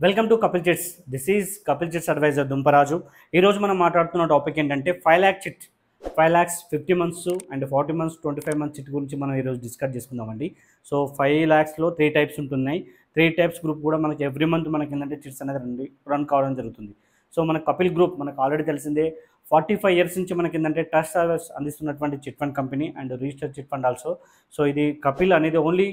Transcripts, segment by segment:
Welcome to Kapil chits. This is Kapil chits advisor Dumparaju. ఈరోజు మనం మాట్లాడుతున్న టాపిక్ ఏంటంటే 5 lakh chit, 5 lakhs 50 months and 40 months 25 months chit గురించి మనం ఈరోజు డిస్కస్ చేసుకుందామండి. సో 5 lakhsలో 3 types ఉంటున్నాయి. 3 types గ్రూప్ కూడా మనకి ఎవ్రీ మంత్ మనకి ఏంటంటే చిట్స్ అనేది రన్ కావడం జరుగుతుంది. సో మన కపిల్ గ్రూప్ మనకు ఆల్రెడీ తెలిసిందే 45 years నుంచి మనకి ఏంటంటే ట్రస్ట్ సర్వీస్ అందిస్తున్నటువంటి chit fund company and registered chit fund also. So ఇది కపిల్ అనేది ఓన్లీ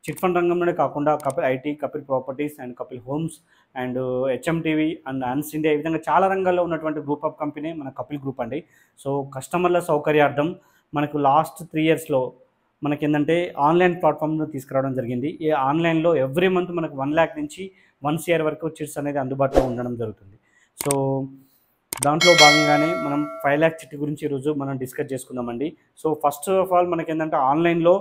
చిట్ ఫండ్ రంగంలోనే కాకుండా Kapil IT, Kapil properties and Kapil homes and HMTV and అన్స్ ఇండియా ఈ విధంగా చాలా రంగాల్లో ఉన్నటువంటి గ్రూప్ ఆఫ్ కంపెనీ మన కపిల్ గ్రూప్ అండి. సో కస్టమర్ల సౌకర్యార్థం మనకు లాస్ట్ 3 yearsలో మనకి ఏంటంటే ఆన్లైన్ ప్లాట్ఫామ్ను తీసుకురావడం జరిగింది. ఈ ఆన్లైన్లో ఎవ్రీ మంత్ మనకు 1 lakh నుంచి 1 crore వరకు చిట్స్ అనేది అందుబాటులో ఉండడం జరుగుతుంది. సో దాంట్లో భాగంగానే మనం 5 lakh చిట్ గురించి ఈరోజు మనం డిస్కస్ చేసుకుందామండి. సో ఫస్ట్ ఆఫ్ ఆల్ మనకి ఏంటంటే ఆన్లైన్లో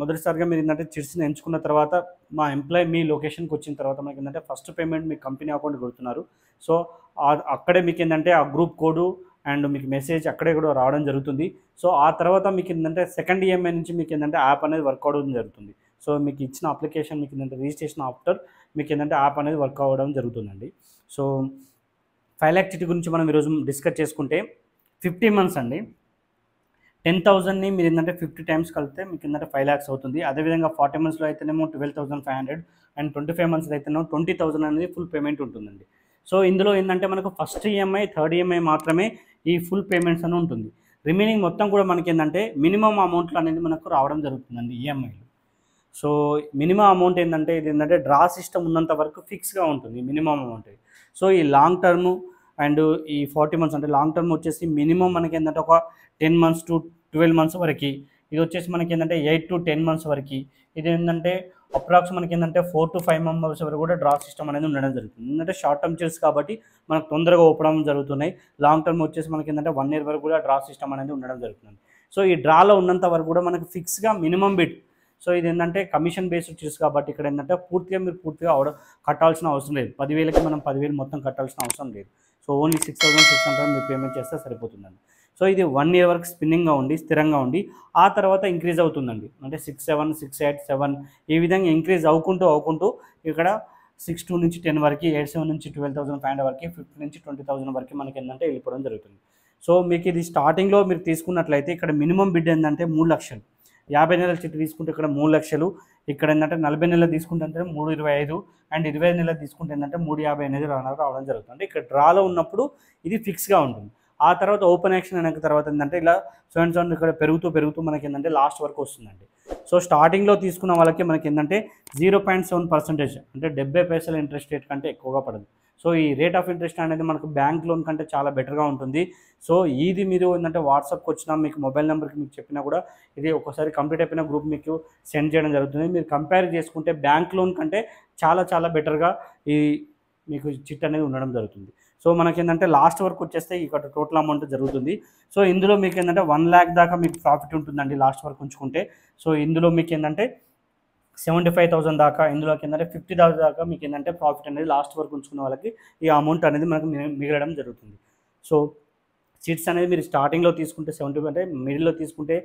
మొదటిసారిగా మీరు ఏంటంటే చిట్స్ని ఎంచుకున్న తర్వాత మా ఎంప్లాయీ మీ లొకేషన్కి వచ్చిన తర్వాత మనకి ఏంటంటే ఫస్ట్ పేమెంట్ మీ కంపెనీ అకౌంట్ కొడుతున్నారు. సో అక్కడే మీకు ఏంటంటే ఆ గ్రూప్ కోడ్ అండ్ మీకు మెసేజ్ అక్కడే కూడా రావడం జరుగుతుంది. సో ఆ తర్వాత మీకు ఏంటంటే సెకండ్ ఈఎంఐ నుంచి మీకు ఏంటంటే యాప్ అనేది వర్క్ అవ్వడం జరుగుతుంది. సో మీకు ఇచ్చిన అప్లికేషన్ మీకు ఏంటంటే రిజిస్ట్రేషన్ ఆఫ్టర్ మీకు ఏంటంటే యాప్ అనేది వర్క్ అవ్వడం జరుగుతుందండి. సో 5 lakh చిట్ గురించి మనం ఈరోజు డిస్కస్ చేసుకుంటే 50 months అండి. 10,000ని మీరు ఏంటంటే 50 times కలిపితే మీకు ఏంటంటే 5 lakhs అవుతుంది. అదేవిధంగా 40 monthsలో అయితేనేమో 12,500 అండ్ 25 monthsలో అయితేనేమో 20,000 అనేది ఫుల్ పేమెంట్ ఉంటుందండి. సో ఇందులో ఏంటంటే మనకు ఫస్ట్ ఈఎంఐ, థర్డ్ ఈఎంఐ మాత్రమే ఈ ఫుల్ పేమెంట్స్ అని ఉంటుంది. రిమైనింగ్ మొత్తం కూడా మనకి ఏంటంటే మినిమం అమౌంట్లు అనేది మనకు రావడం జరుగుతుందండి ఈఎంఐలు. సో మినిమం అమౌంట్ ఏంటంటే ఇది ఏంటంటే డ్రా సిస్టమ్ ఉన్నంత వరకు ఫిక్స్గా ఉంటుంది మినిమం అమౌంట్. సో ఈ లాంగ్ టర్మ్ అండ్ ఈ 40 months అంటే లాంగ్ టర్మ్ వచ్చేసి మినిమం మనకి ఏంటంటే ఒక 10 months to 12 months వరకు, ఇది వచ్చేసి మనకి ఏంటంటే 8 to 10 months వరకు, ఇది ఏంటంటే అప్రాక్స్ మనకి ఏంటంటే 4 to 5 months వరకు కూడా డ్రా సిస్టమ్ అనేది ఉండడం జరుగుతుంది. ఎందుకంటే షార్ట్ టర్మ్ చిట్స్ కాబట్టి మనకు తొందరగా ఓపడం జరుగుతున్నాయి. లాంగ్ టర్మ్ వచ్చేసి మనకి ఏంటంటే 1 year వరకు కూడా డ్రా సిస్టమ్ అనేది ఉండడం జరుగుతుంది. సో ఈ డ్రాలో ఉన్నంత వరకు కూడా మనకు ఫిక్స్గా మినిమం బిట్. సో ఇది ఏంటంటే కమిషన్ బేస్డ్ చిట్స్ కాబట్టి ఇక్కడ ఏంటంటే పూర్తిగా కట్టాల్సిన అవసరం లేదు. 10,000కి మనం 10,000 మొత్తం కట్టాల్సిన అవసరం లేదు. సో ఓన్లీ 6,600 మీరు పేమెంట్ చేస్తే సరిపోతుందండి. సో ఇది 1 year వరకు స్పిన్నింగ్గా ఉండి స్థిరంగా ఉండి ఆ తర్వాత ఇంక్రీజ్ అవుతుందండి. అంటే 6,7, 6,8, 7 ఈ విధంగా ఇంక్రీజ్ అవ్వుకుంటూ ఇక్కడ 6,2 నుంచి 10 వరకు, 8,7 నుంచి 12,500 వరకు, 15 నుంచి 20,000 వరకు మనకి ఏంటంటే వెళ్ళిపోవడం జరుగుతుంది. సో మీకు ఇది స్టార్టింగ్లో మీరు తీసుకున్నట్లయితే ఇక్కడ మినిమం బిడ్ ఏంటంటే 3 లక్షలు. 50 నెలల చిట్ తీసుకుంటే ఇక్కడ 3 లక్షలు, ఇక్కడ ఏంటంటే 40 నెలలు తీసుకుంటే 3,25 అండ్ 25 నెలలు తీసుకుంటే ఏంటంటే 3,50 అనేది రావడం జరుగుతుంది. అంటే ఇక్కడ డ్రాలో ఉన్నప్పుడు ఇది ఫిక్స్గా ఉంటుంది. ఆ తర్వాత ఓపెన్ యాక్షన్ అయిన తర్వాత ఏంటంటే ఇలా 7 ఇక్కడ పెరుగుతూ మనకి ఏంటంటే లాస్ట్ వరకు వస్తుందండి. సో స్టార్టింగ్లో తీసుకున్న వాళ్ళకి మనకి ఏంటంటే 0.7% అంటే 70 పైసల ఇంట్రెస్ట్ రేట్ కంటే ఎక్కువగా పడదు. సో ఈ రేట్ ఆఫ్ ఇంట్రెస్ట్ అనేది మనకు బ్యాంక్ లోన్ కంటే చాలా బెటర్గా ఉంటుంది. సో ఇది మీరు ఏంటంటే వాట్సాప్కి వచ్చినా మీకు మొబైల్ నెంబర్కి మీకు చెప్పినా కూడా ఇది ఒకసారి కంప్లీట్ అయిపోయిన గ్రూప్ మీకు సెండ్ చేయడం జరుగుతుంది. మీరు కంపేర్ చేసుకుంటే బ్యాంక్ లోన్ కంటే చాలా బెటర్గా ఈ మీకు చిట్ అనేది ఉండడం జరుగుతుంది. సో మనకి ఏంటంటే లాస్ట్ వరకు వచ్చేస్తే ఇక్కడ టోటల్ అమౌంట్ జరుగుతుంది. సో ఇందులో మీకు ఏంటంటే 1 lakh దాకా మీకు ప్రాఫిట్ ఉంటుందండి లాస్ట్ వరకు ఉంచుకుంటే. సో ఇందులో మీకు ఏంటంటే 75,000 దాకా, ఇందులోకి ఏంటంటే 50,000 దాకా మీకు ఏంటంటే ప్రాఫిట్ అనేది లాస్ట్ వరకు ఉంచుకున్న వాళ్ళకి ఈ అమౌంట్ అనేది మనకు మిగలడం జరుగుతుంది. సో చిట్స్ అనేది మీరు స్టార్టింగ్లో తీసుకుంటే 70 అంటే మిడిల్లో తీసుకుంటే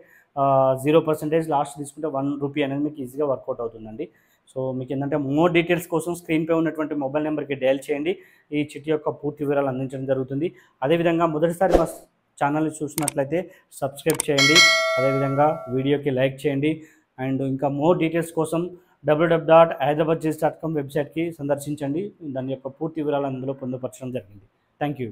0%, లాస్ట్ తీసుకుంటే 1 రూపీ అనేది మీకు ఈజీగా వర్కౌట్ అవుతుందండి. సో మీకు ఏంటంటే మోర్ డీటెయిల్స్ కోసం స్క్రీన్పై ఉన్నటువంటి మొబైల్ నెంబర్కి డయల్ చేయండి. ఈ చిట్ యొక్క పూర్తి వివరాలు అందించడం జరుగుతుంది. అదేవిధంగా మొదటిసారి మా ఛానల్ని చూసినట్లయితే సబ్స్క్రైబ్ చేయండి. అదేవిధంగా వీడియోకి లైక్ చేయండి. అండ్ ఇంకా మోర్ డీటెయిల్స్ కోసం www.hyderabadchits.com వెబ్సైట్కి సందర్శించండి. దాని యొక్క పూర్తి వివరాలు అందులో పొందుపరచడం జరిగింది. Thank you.